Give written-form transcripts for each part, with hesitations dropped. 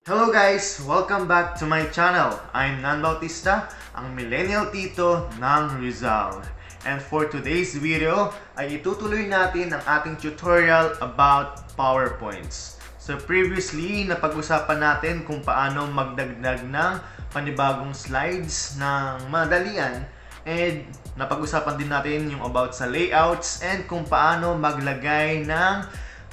Hello guys! Welcome back to my channel. I'm Nan Bautista, ang Millennial Tito ng Rizal. And for today's video ay itutuloy natin ang ating tutorial about PowerPoints. So previously, napag-usapan natin kung paano magdagdag ng panibagong slides ng madalian. And napag-usapan din natin yung about sa layouts and kung paano maglagay ng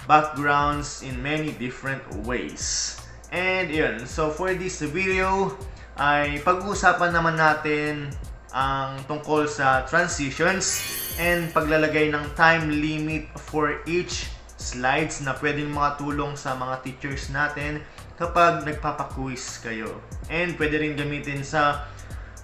backgrounds in many different ways. And yun, so for this video ay pag-uusapan naman natin ang tungkol sa transitions and paglalagay ng time limit for each slides na pwedeng makatulong sa mga teachers natin kapag nagpapa-quiz kayo. And pwede rin gamitin sa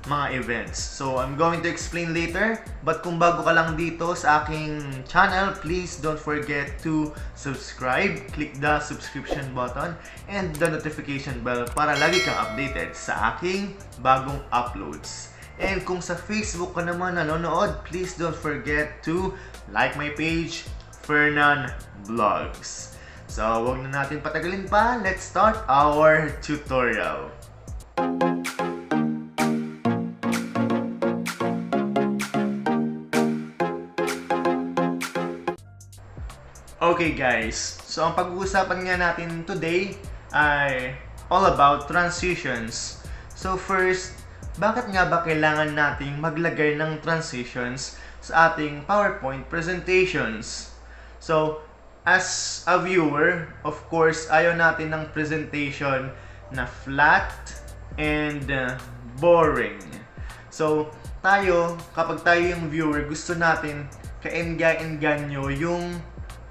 mga events. So, I'm going to explain later. But kung bago ka lang dito sa aking channel, please don't forget to subscribe. Click the subscription button and the notification bell para lagi kang updated sa aking bagong uploads. And kung sa Facebook ka naman nanonood, please don't forget to like my page, Fernan Vlogs. So, wag na natin patagalin pa. Let's start our tutorial. Okay guys, so ang pag-uusapan nga natin today ay all about transitions. So first, bakit nga ba kailangan nating maglagay ng transitions sa ating PowerPoint presentations? So, as a viewer, of course, ayaw natin ng presentation na flat and boring. So, kapag tayo yung viewer, gusto natin kaengga-engganyo yung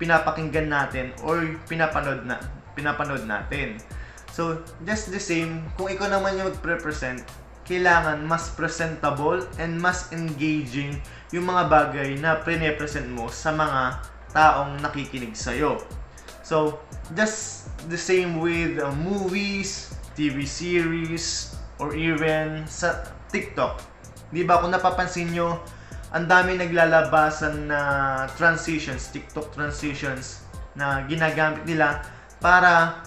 pinapakinggan natin or pinapanood natin. So, just the same, kung ikaw naman yung mag-represent, kailangan mas presentable and mas engaging yung mga bagay na pre-present mo sa mga taong nakikinig sa'yo. So, just the same with movies, TV series, or even sa TikTok. Di ba kung napapansin nyo, ang dami naglalabasan na transitions, TikTok transitions na ginagamit nila para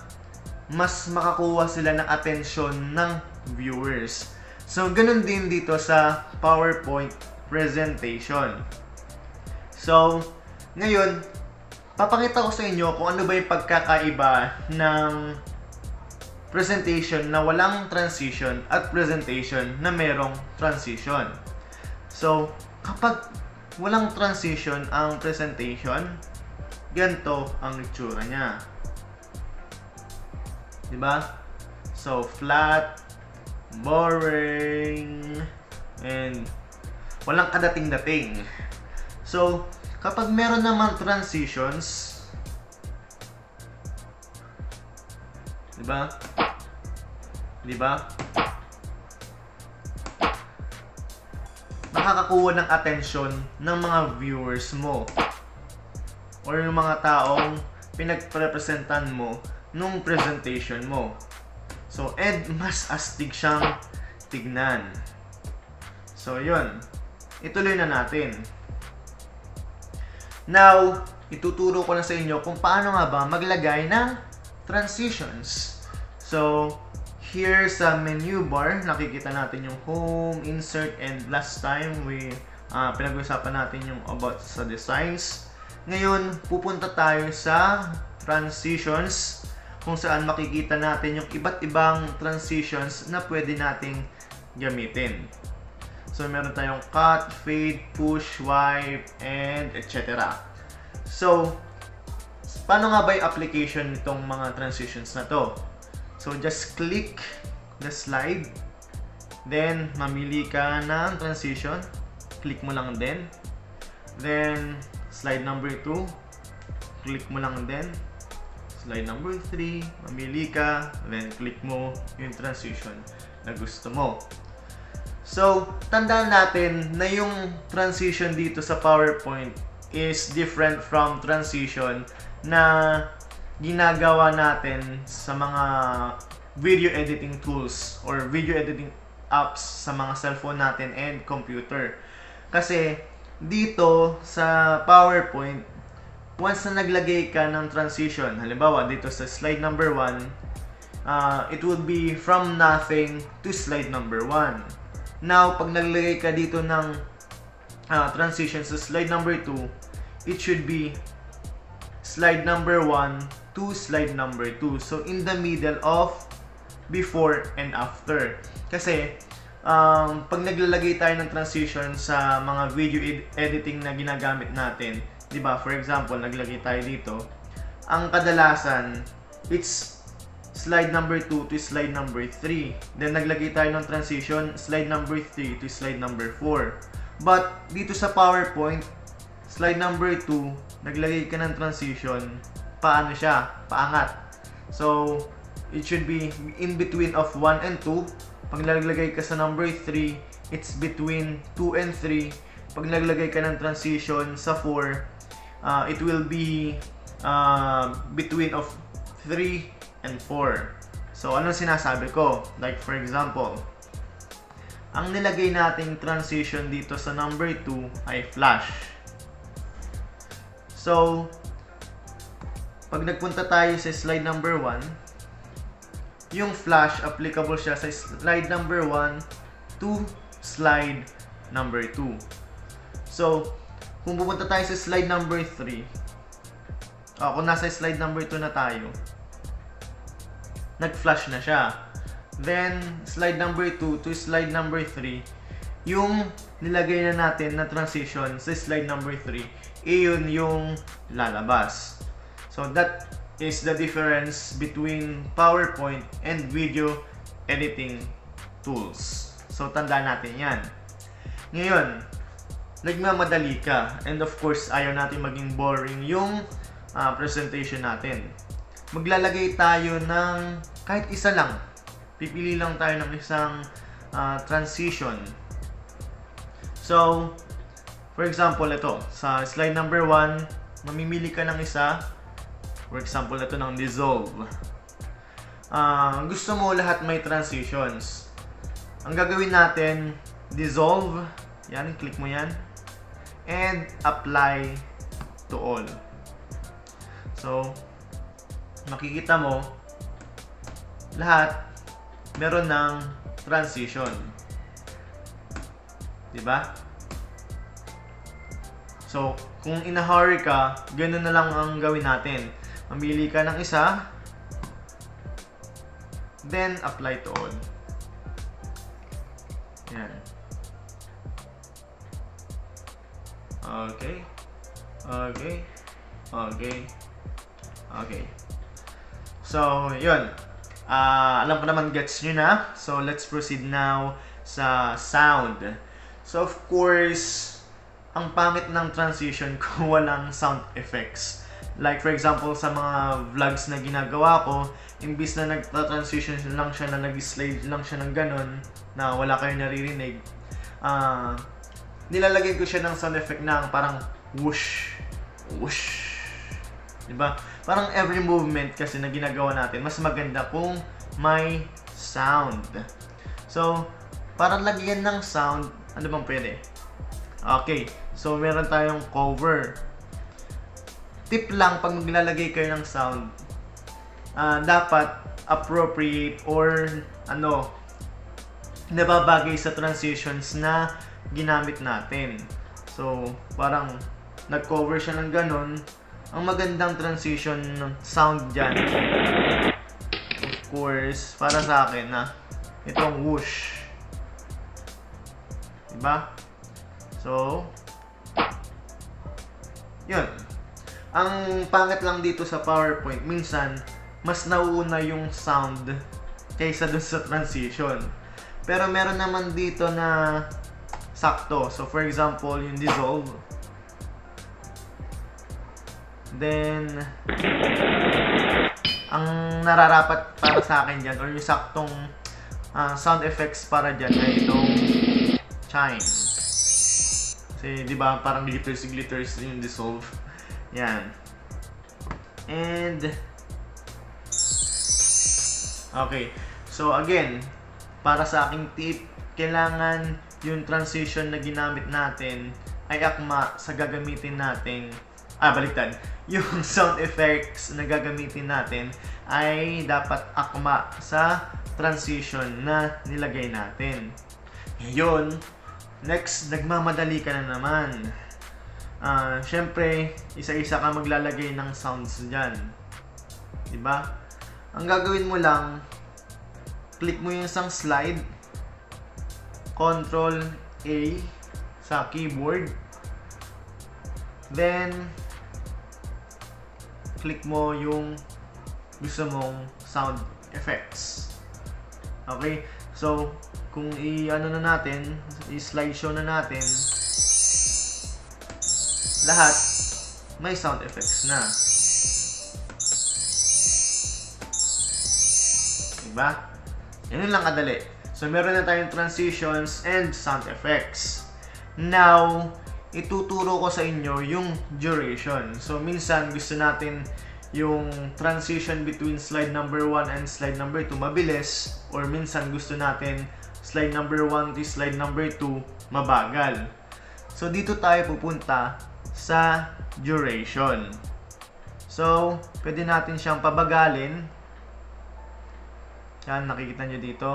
mas makakuha sila ng atensyon ng viewers. So, ganun din dito sa PowerPoint presentation. So, ngayon, papakita ko sa inyo kung ano ba yung pagkakaiba ng presentation na walang transition at presentation na merong transition. So, kapag walang transition ang presentation, ganito ang itsura niya. Diba? So, flat, boring, and walang kadating-dating. So, kapag meron naman transitions, diba? Makakakuha ng atensyon ng mga viewers mo or yung mga taong pinagprepresentan mo nung presentation mo. So, mas astig siyang tignan. So, yun. Ituloy na natin. Now, ituturo ko na sa inyo kung paano nga ba maglagay ng transitions. So, here sa menu bar, nakikita natin yung home, insert, and last time pinag-usapan natin yung about sa designs. Ngayon, pupunta tayo sa transitions kung saan makikita natin yung iba't ibang transitions na pwede nating gamitin. So, meron tayong cut, fade, push, wipe, and etc. So, paano nga ba yung application nitong mga transitions na to? So, just click the slide. Then, mamili ka ng transition. Click mo lang din. Then, slide number 2. Click mo lang din. Slide number 3. Mamili ka. Then, click mo yung transition na gusto mo. So, tandaan natin na yung transition dito sa PowerPoint is different from transition na ginagawa natin sa mga video editing tools or video editing apps sa mga cellphone natin and computer. Kasi dito sa PowerPoint, once na naglagay ka ng transition, halimbawa dito sa slide number 1, it would be from nothing to slide number 1. Now, pag naglagay ka dito ng transition sa slide number 2, it should be slide number 1 to slide number 2. So, in the middle of before and after. Kasi, pag naglalagay tayo ng transition sa mga video editing na ginagamit natin, di ba? For example, naglagay tayo dito, ang kadalasan, it's slide number 2 to slide number 3. Then, naglagay tayo ng transition, slide number 3 to slide number 4. But, dito sa PowerPoint, slide number 2, naglagay ka ng transition, paano siya? Paangat. So, it should be in between of 1 and 2. Pag naglagay ka sa number 3, it's between 2 and 3. Pag naglagay ka ng transition sa 4, it will be between of 3 and 4. So, anong sinasabi ko? Like, for example, ang nilagay nating transition dito sa number 2 ay flash. So, pag nagpunta tayo sa slide number 1, yung flash, applicable siya sa slide number 1 to slide number 2. So, kung pupunta tayo sa slide number 3, kung nasa slide number 2 na tayo, nag-flash na siya. Then, slide number 2 to slide number 3, yung nilagay na natin na transition sa slide number 3, iyon yung lalabas. So, that is the difference between PowerPoint and video editing tools. So, tandaan natin yan. Ngayon, nagmamadali ka. And of course, ayaw natin maging boring yung presentation natin. Maglalagay tayo ng kahit isa lang. Pipili lang tayo ng isang transition. So, for example, ito. Sa slide number 1, mamimili ka ng isa. For example, ito ng dissolve. Gusto mo lahat may transitions. Ang gagawin natin, dissolve. Yan, click mo yan. And apply to all. So, makikita mo, lahat meron ng transition. Diba? So, kung in-a-hurry ka, ganun na lang ang gawin natin. Mamili ka ng isa, then apply to all. Yan. Okay. Okay. Okay. Okay. So, yun. Alam ko naman gets nyo na. So, let's proceed now sa sound. So, of course, ang pangit ng transition kung walang sound effects. Like, for example, sa mga vlogs na ginagawa ko, imbis na nagta-transition lang siya na nag-slide lang siya ng ganun, na wala kayong naririnig, nilalagay ko siya ng sound effect na parang whoosh, whoosh. Diba? Parang every movement kasi na ginagawa natin, mas maganda kung may sound. So, para lagyan ng sound, ano bang pwede? Okay, so meron tayong cover. Tip lang, pag maglalagay kayo ng sound, dapat appropriate or nababagay sa transitions na ginamit natin. So, parang nag-cover siya ng ganun. Ang magandang transition sound dyan, of course, para sa akin itong whoosh. Diba? So, yun. Ang pangit lang dito sa PowerPoint, minsan, mas nauuna yung sound kaysa dun sa transition. Pero meron naman dito na sakto. So, for example, yung dissolve. Then, ang nararapat para sa akin dyan, or yung saktong sound effects para dyan, ay itong chime. Kasi, di ba, parang glitters yung dissolve. Yan. And, okay. So, again, para sa aking tip, kailangan yung transition na ginamit natin ay akma sa gagamitin nating, baliktad. yung sound effects na gagamitin natin ay dapat akma sa transition na nilagay natin. Ngayon, next, nagmamadali ka na naman. Syempre, isa-isa ka maglalagay ng sounds dyan. Diba? Ang gagawin mo lang, click mo yung isang slide, Control A sa keyboard, then click mo yung gusto mong sound effects. Okay? So, kung i-ano na natin, i-slideshow na natin, lahat may sound effects na. Diba? Yan lang kadali. So, meron na tayong transitions and sound effects. Now, ituturo ko sa inyo yung duration. So, minsan gusto natin yung transition between slide number 1 and slide number 2 mabilis, or minsan gusto natin slide number 1 to slide number 2 mabagal. So, dito tayo pupunta sa duration. So, pwede natin siyang pabagalin. Yan, nakikita nyo dito.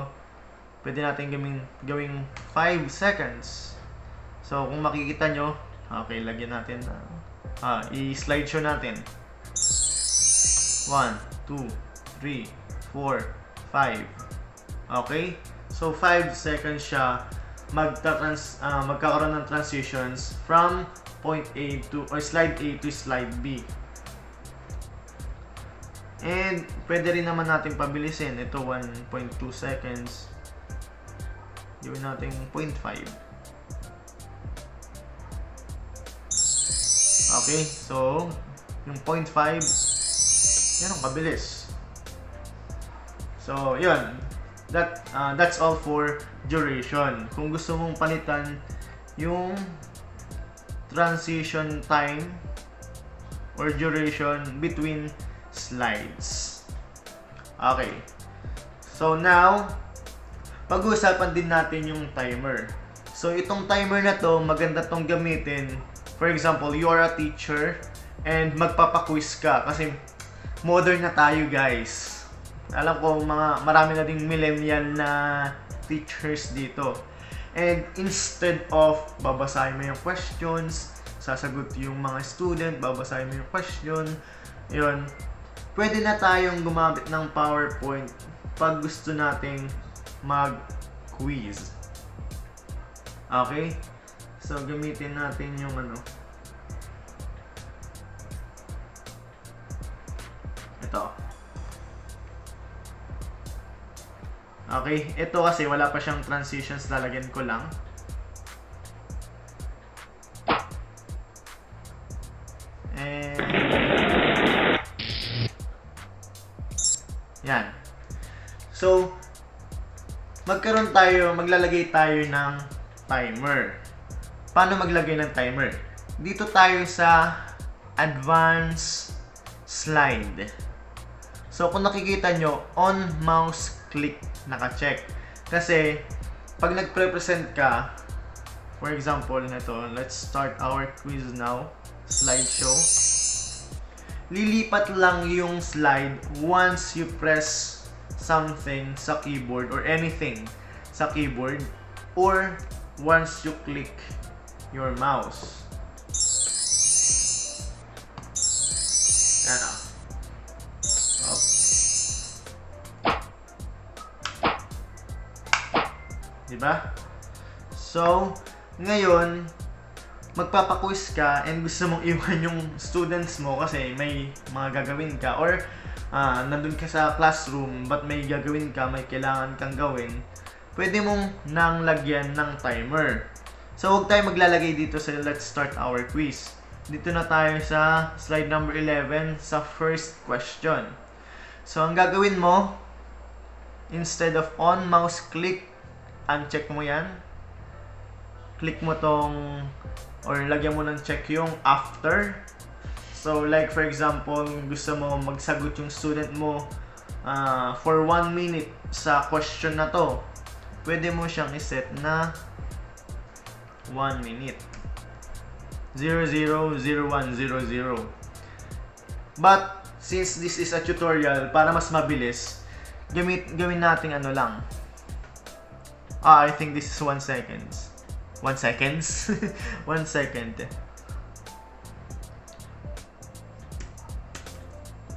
Pwede natin gawing 5 seconds. So, kung makikita nyo, okay, lagyan natin, i-slideshow natin. 1, 2, 3, 4, 5. Okay? So, 5 seconds siya magkakaroon ng transitions from point A to, or slide A to slide B. And, pwede rin naman natin pabilisin. Ito, 1.2 seconds. Gawin natin 0.5. Okay, so, yung 0.5, yan ang kabilis. So, yun. That's all for duration. Kung gusto mong palitan yung transition time or duration between slides. Okay. So, now, pag-uusapan din natin yung timer. So, itong timer na to, maganda tong gamitin. For example, you are a teacher and magpapaquiz ka kasi modern na tayo, guys. Alam ko, marami na ding millennial na teachers dito. And instead of babasahin mo yung questions, sasagot yung mga student, babasahin mo yung question, yun, pwede na tayong gumamit ng PowerPoint pag gusto nating mag-quiz. Okay? So, gamitin natin yung ito. Okay? Ito kasi wala pa siyang transitions, lalagyan ko lang. And yan. So, maglalagay tayo ng timer. Paano maglagay ng timer? Dito tayo sa advanced slide. So, kung nakikita nyo, on mouse click, naka-check. Kasi, pag nagpre-present ka, for example, nito, let's start our quiz now, slideshow. Lilipat lang yung slide once you press something sa keyboard or anything sa keyboard, or once you click your mouse. Yan o. Diba? So, ngayon, magpapaquiz ka and gusto mong iwan yung students mo kasi may mga gagawin ka, or nandun ka sa classroom but may gagawin ka, may kailangan kang gawin, pwede mong nang lagyan ng timer. So, huwag tayo maglalagay dito sa let's start our quiz. Dito na tayo sa slide number 11 sa first question. So, ang gagawin mo, instead of on mouse click, uncheck mo yan. Click mo tong, or lagyan mo ng check yung after. So, like for example, gusto mo magsagot yung student mo for 1 minute sa question na to. Pwede mo siyang iset na 1 minute. 000100. But since this is a tutorial, para mas mabilis, gawin natin ano lang. I think this is 1 seconds. 1 seconds? 1 second.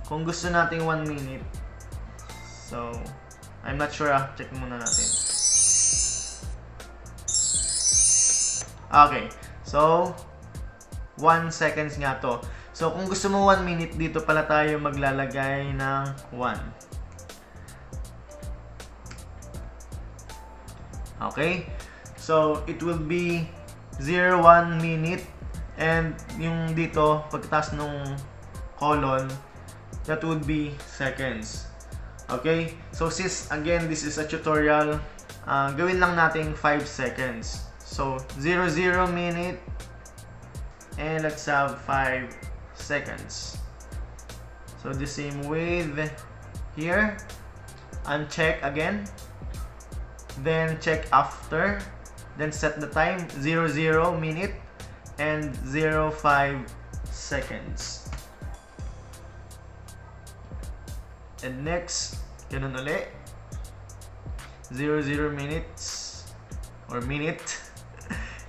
Kung gusto nating 1 minute. So, I'm not sure check muna natin. Okay. So, 1 seconds nga to. So, kung gusto mo 1 minute, dito pala tayo maglalagay ng 1. Okay? So, it will be 0-1 minute. And yung dito, pagkatapos nung colon, that would be seconds. Okay? So, since, again, this is a tutorial, gawin lang natin 5 seconds. So, 0-0 minute. And let's have 5 seconds. So, the same with here. Uncheck again. Then, check after. Then, set the time. 0-0 minute. And 0-5 seconds. And next, ganun ulit. 0-0 minutes. Or minute.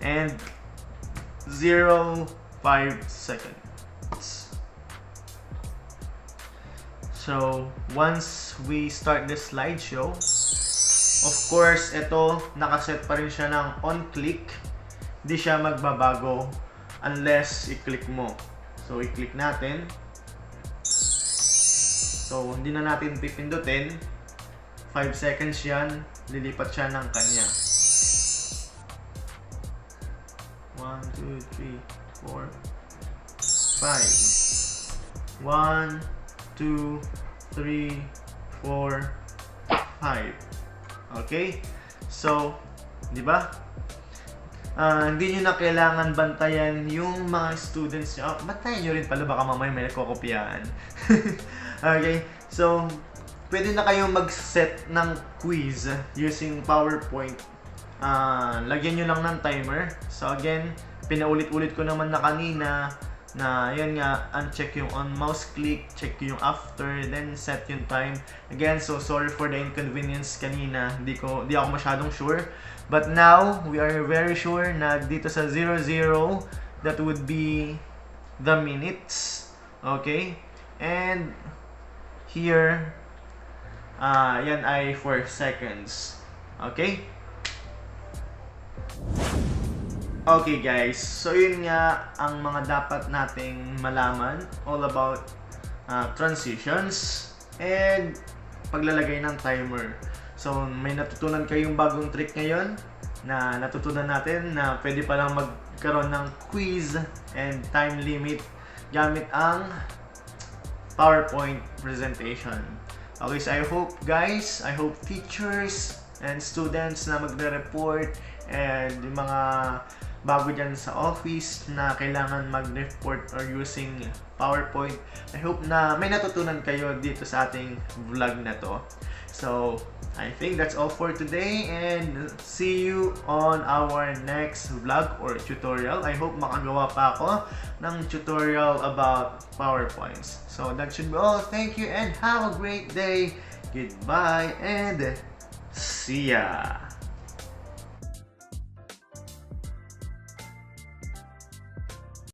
And 0-5 seconds. So, once we start the slideshow, of course, ito, nakaset pa rin siya ng on-click. Hindi siya magbabago unless i-click mo. So, i-click natin. So, hindi na natin pipindutin. 5 seconds yan. Lilipat siya ng kanya. 1, 2, 3, 4, 5. 1, 2, 3, 4, 5. Okay? So, di ba? Hindi nyo na kailangan bantayan yung mga students nyo. Bantayan nyo rin pala, baka mamaya may nagkokopyaan. Okay? So, pwede na kayong mag-set ng quiz using PowerPoint. Lagyan nyo lang ng timer. So again, pinaulit-ulit ko naman na kanina na yun nga, uncheck yung on mouse click, check yung after, then set yung time. Again, so sorry for the inconvenience kanina. Di ako masyadong sure. But now, we are very sure na dito sa 00, that would be the minutes. Okay? And here, yan ay 4 seconds. Okay? Okay guys, so yun nga ang mga dapat nating malaman all about transitions and paglalagay ng timer. So may natutunan kayong bagong trick ngayon na natutunan natin na pwede palang magkaroon ng quiz and time limit gamit ang PowerPoint presentation. Okay, so I hope guys, I hope teachers and students na magre-report and yung mga bago dyan sa office na kailangan mag-report or using PowerPoint, I hope na may natutunan kayo dito sa ating vlog na to. So, I think that's all for today and see you on our next vlog or tutorial. I hope makagawa pa ako ng tutorial about PowerPoints. So, that should be all. Thank you and have a great day. Goodbye and see ya!